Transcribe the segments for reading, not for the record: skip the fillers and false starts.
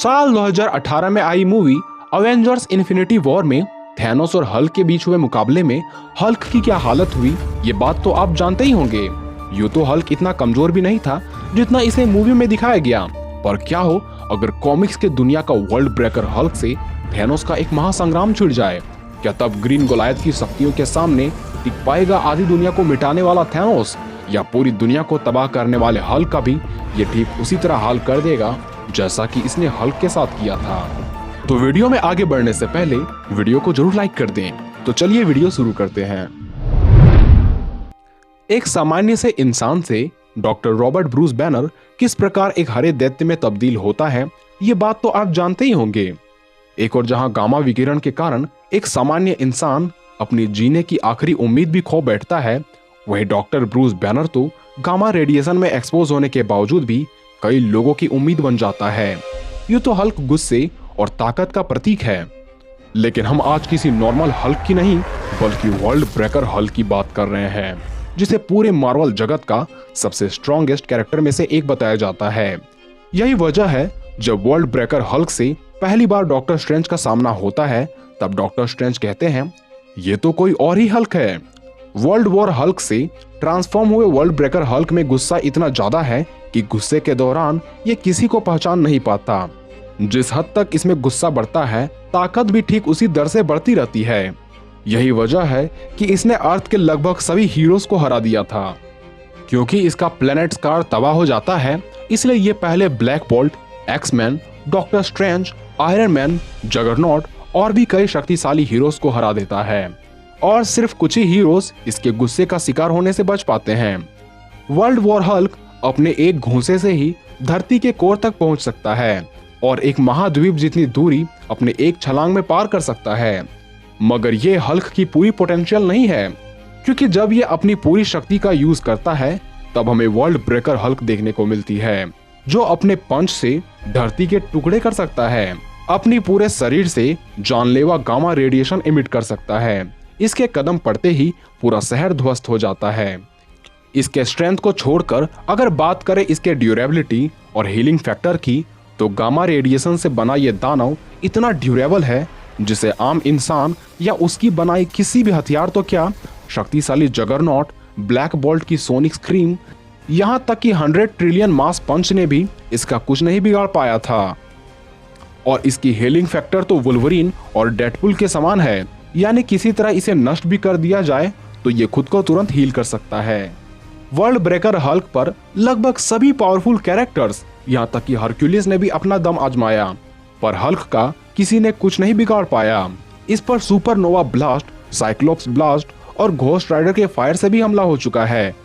साल 2018 में आई movie Avengers infinity war में थैनोस और हल्क के बीच हुए मुकाबले में हल्क की क्या हालत हुई, ये बात तो आप जानते ही होंगे। यूं तो हल्क इतना कमजोर भी नहीं था जितना इसे मूवी में दिखाया गया, पर क्या हो अगर कॉमिक्स के दुनिया का वर्ल्ड ब्रेकर हल्क से थैनोस का एक महासंग्राम छिड़ जाए। क्या तब ग्रीन गोलायत की शक्तियों के सामने टिक पाएगा आधी दुनिया को मिटाने वाला थैनोस, या पूरी दुनिया को तबाह करने वाले हल्क का भी ये ठीक उसी तरह हाल कर देगा जैसा कि इसने हल्क के साथ किया था। तो वीडियो में आगे बढ़ने से पहले वीडियो को जरूर लाइक कर दें। तो चलिए वीडियो शुरू करते हैं। एक सामान्य से इंसान से डॉक्टर रॉबर्ट ब्रूस बैनर किस प्रकार एक हरे दैत्य में तब्दील होता है, ये बात तो आप जानते ही होंगे। एक और जहां गामा विकिरण के कारण एक सामान्य इंसान अपनी जीने की आखिरी उम्मीद भी खो बैठता है, वहीं डॉक्टर ब्रूस बैनर तो गामा रेडिएशन में एक्सपोज होने के बावजूद भी कई लोगों की उम्मीद बन जाता है। यूं तो हल्क गुस्से और ताकत का प्रतीक है, लेकिन हम आज किसी नॉर्मल हल्क की नहीं बल्कि वर्ल्ड ब्रेकर हल्क की बात कर रहे हैं, जिसे पूरे मार्वल जगत का सबसे स्ट्रॉन्गेस्ट कैरेक्टर में से एक बताया जाता है। यही वजह है जब वर्ल्ड ब्रेकर हल्क से पहली बार डॉक्टर स्ट्रेंज का सामना होता है तब डॉक्टर स्ट्रेंज कहते हैं ये तो कोई और ही हल्क है। वर्ल्ड वॉर हल्क से ट्रांसफॉर्म हुए वर्ल्ड ब्रेकर हल्क में गुस्सा इतना ज्यादा है कि गुस्से के दौरान ये किसी को पहचान नहीं पाता। जिस हद तक इसमें गुस्सा बढ़ता है, ताकत भी ठीक उसी दर से बढ़ती रहती है। यही वजह है कि इसने अर्थ के लगभग सभी हीरोज को हरा दिया था। क्योंकि इसका प्लेनेट स्कार तबाह हो जाता है, इसलिए ये पहले Black Bolt, X Man, Doctor Strange, Iron Man, Juggernaut और भी कई शक्तिशाली हीरोज को हरा देता है, और सिर्फ कुछ ही हीरोज इसके गुस्से का शिकार होने से बच पाते हैं। वर्ल्ड वॉर हल्क अपने एक घूंसे से ही धरती के कोर तक पहुंच सकता है और एक महाद्वीप जितनी दूरी अपने एक छलांग में पार कर सकता है। मगर ये हल्क की पूरी पोटेंशियल नहीं है, क्योंकि जब ये अपनी पूरी शक्ति का यूज करता है तब हमें वर्ल्ड ब्रेकर हल्क देखने को मिलती है, जो अपने पंच से धरती के टुकड़े कर सकता है, अपनी पूरे शरीर से जानलेवा गामा रेडिएशन इमिट कर सकता है। इसके कदम पड़ते ही पूरा शहर ध्वस्त हो जाता है। इसके स्ट्रेंथ को छोड़कर अगर बात करें इसके ड्यूरेबिलिटी और हीलिंग फैक्टर की, तो गामा रेडिएशन से बना ये दानव इतना ड्यूरेबल है जिसे आम इंसान या उसकी बनाई किसी भी हथियार तो क्या, शक्तिशाली जगरनॉट, ब्लैक बोल्ट की सोनिक स्क्रीम, यहाँ तक कि 100 ट्रिलियन मास पंच ने भी इसका कुछ नहीं बिगाड़ पाया था। और इसकी हीलिंग फैक्टर तो वुल्वरीन और डेडपुल के समान है, यानी किसी तरह इसे नष्ट भी कर दिया जाए तो ये खुद को तुरंत हील कर सकता है। वर्ल्ड ब्रेकर हल्क पर लगभग सभी पावरफुल कैरेक्टर्स, यहाँ तक कि हरक्यूलिस ने भी अपना दम आजमाया, पर हल्क का किसी ने कुछ नहीं बिगाड़ पाया। इस पर सुपरनोवा ब्लास्ट, साइक्लोप्स ब्लास्ट और घोस्ट राइडर के फायर से भी हमला हो चुका है,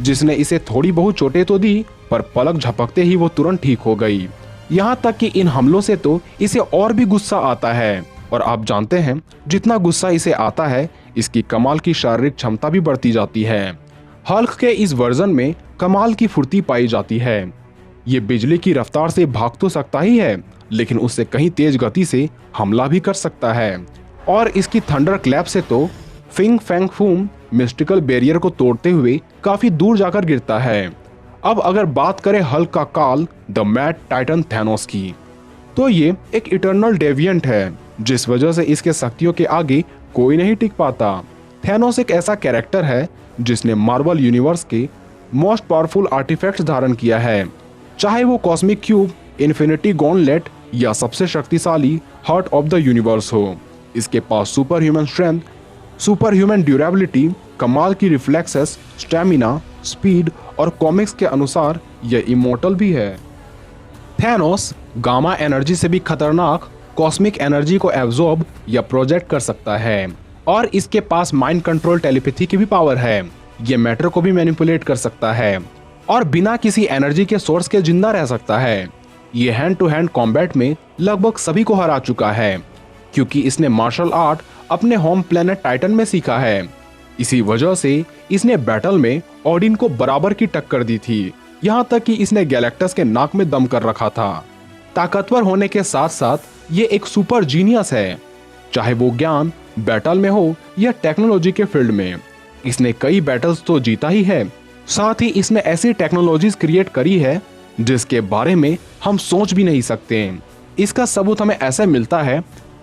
जिसने इसे थोड़ी बहुत चोटें तो दी, पर पलक झपकते ही वो तुरंत ठीक हो गई। यहाँ तक कि इन हमलों से तो इसे और भी गुस्सा आता है, और आप जानते हैं जितना गुस्सा इसे आता है इसकी कमाल की शारीरिक क्षमता भी बढ़ती जाती है। हल्क के इस वर्जन में कमाल की फुर्ती पाई जाती है। ये बिजली की रफ्तार से भाग तो सकता ही है, लेकिन उससे कहीं तेज गति से हमला भी कर सकता है, और इसकी थंडर क्लैप से तो फिंग फैंग फूम मिस्टिकल बैरियर को तोड़ते हुए काफी दूर जाकर गिरता है। अब अगर बात करें हल्क का काल द मैड टाइटन थैनोस की, तो ये एक इटर्नल डेविएंट है, जिस वजह से इसके शक्तियों के आगे कोई नहीं टिक पाता। थैनोस एक ऐसा कैरेक्टर है जिसने मार्वल यूनिवर्स के मोस्ट पावरफुल आर्टिफैक्ट्स धारण किया है, चाहे वो कॉस्मिक क्यूब, इन्फिनिटी गॉन्टलेट या सबसे शक्तिशाली हार्ट ऑफ द यूनिवर्स हो। इसके पास super human strength, super human durability, कमाल की रिफ्लेक्सेस, स्टैमिना, स्पीड और कॉमिक्स के अनुसार यह इमोर्टल भी है। थैनोस गामा एनर्जी से भी खतरनाक कॉस्मिक एनर्जी को एब्जॉर्ब या प्रोजेक्ट कर सकता है, और इसके पास माइंड कंट्रोल टेलीपैथी की भी पावर है। ये मैटर को भी मैनिपुलेट कर सकता है और बिना किसी एनर्जी के सोर्स के जिंदा रह सकता है। ये हैंड टू हैंड कॉम्बैट में लगभग सभी को हरा चुका है, क्योंकि इसने मार्शल आर्ट अपने होम प्लेनेट टाइटन में सीखा है। इसी वजह से इसने बैटल में ओडिन को बराबर की टक्कर दी थी, यहाँ तक कि इसने गैलेक्टस के नाक में दम कर रखा था। ताकतवर होने के साथ साथ ये एक सुपर जीनियस है, चाहे वो ज्ञान, बैटल में हो या टेक्नोलॉजी के फील्ड में। इसने कई बैटल्स तो जीता ही है, साथ ही इसने ऐसी टेक्नोलॉजीज क्रिएट करी है जिसके बारे में हम सोच भी नहीं सकते। इसका सबूत हमें ऐसे मिलता है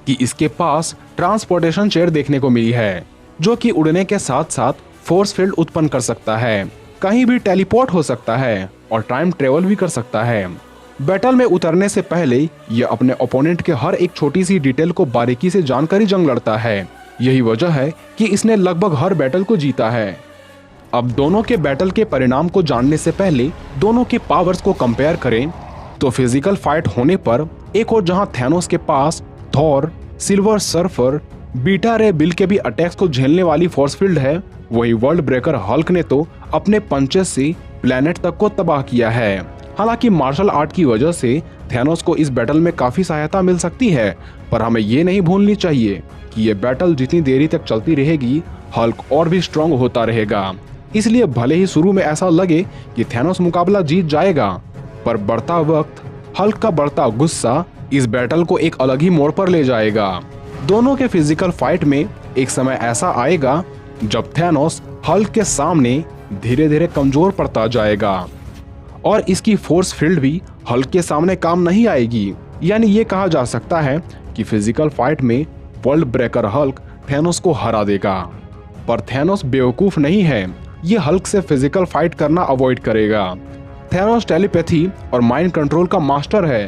कि इसके पास ट्रांसपोर्टेशन चेयर देखने को मिली है, जो कि उड़ने के साथ साथ फोर्स फील्ड उत्पन्न कर सकता है, कहीं भी टेलीपोर्ट हो सकता है और टाइम ट्रेवल भी कर सकता है। बैटल में उतरने से पहले यह अपने ओपोनेंट के हर एक छोटी सी डिटेल को बारीकी से जानकर ही जंग लड़ता है। यही वजह है कि इसने लगभग हर बैटल को जीता है। अब दोनों के बैटल के परिणाम को जानने से पहले दोनों के पावर्स को कंपेयर करें तो फिजिकल फाइट होने पर एक और जहां थैनोस के पास थॉर, सिल्वर सर्फर, बीटा रे बिल के भी अटैक्स को झेलने वाली फोर्स फील्ड है, वही वर्ल्ड ब्रेकर हल्क ने तो अपने पंचेस से प्लेनेट तक को तबाह किया है। हालांकि मार्शल आर्ट की वजह से थैनोस को इस बैटल में काफी सहायता मिल सकती है, पर हमें ये नहीं भूलनी चाहिए कि ये बैटल जितनी देरी तक चलती रहेगी हल्क और भी स्ट्रांग होता रहेगा। इसलिए भले ही शुरू में ऐसा लगे कि थैनोस मुकाबला जीत जाएगा, पर बढ़ता वक्त हल्क का बढ़ता गुस्सा इस बैटल को एक अलग ही मोड़ पर ले जाएगा। दोनों के फिजिकल फाइट में एक समय ऐसा आएगा जब थैनोस हल्क के सामने धीरे धीरे कमजोर पड़ता जाएगा और इसकी फोर्स फील्ड भी हल्क के सामने काम नहीं आएगी। यानी ये कहा जा सकता है कि फिजिकल फाइट में वर्ल्ड ब्रेकर हल्क थैनोस को हरा देगा। पर थैनोस बेवकूफ नहीं है, ये हल्क से फिजिकल फाइट करना अवॉइड करेगा। थैनोस टेलीपैथी और माइंड कंट्रोल का मास्टर है,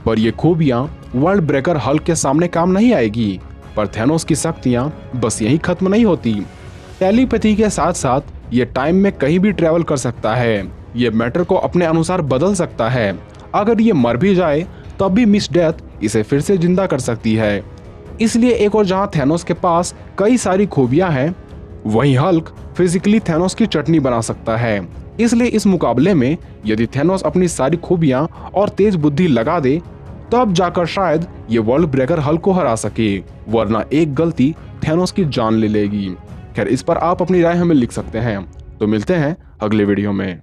पर ये खूबियां वर्ल्ड ब्रेकर हल्क के सामने काम नहीं आएगी। पर थैनोस की शक्तियां बस यहीं खत्म नहीं होती। टेलीपैथी के साथ साथ ये टाइम में कहीं भी ट्रेवल कर सकता है, ये मैटर को अपने अनुसार बदल सकता है। अगर ये मर भी जाए तब भी मिस डेथ इसे फिर से जिंदा कर सकती है। इसलिए एक और जहां थैनोस के पास कई सारी खूबियां हैं, वहीं हल्क फिजिकली थैनोस की चटनी बना सकता है। इसलिए इस मुकाबले में यदि थैनोस अपनी सारी खूबियां और तेज बुद्धि लगा दे तब जाकर शायद ये वर्ल्ड ब्रेकर हल्क को हरा सके, वरना एक गलती थैनोस की जान ले लेगी। खैर, इस पर आप अपनी राय हमें लिख सकते हैं। तो मिलते हैं अगले वीडियो में।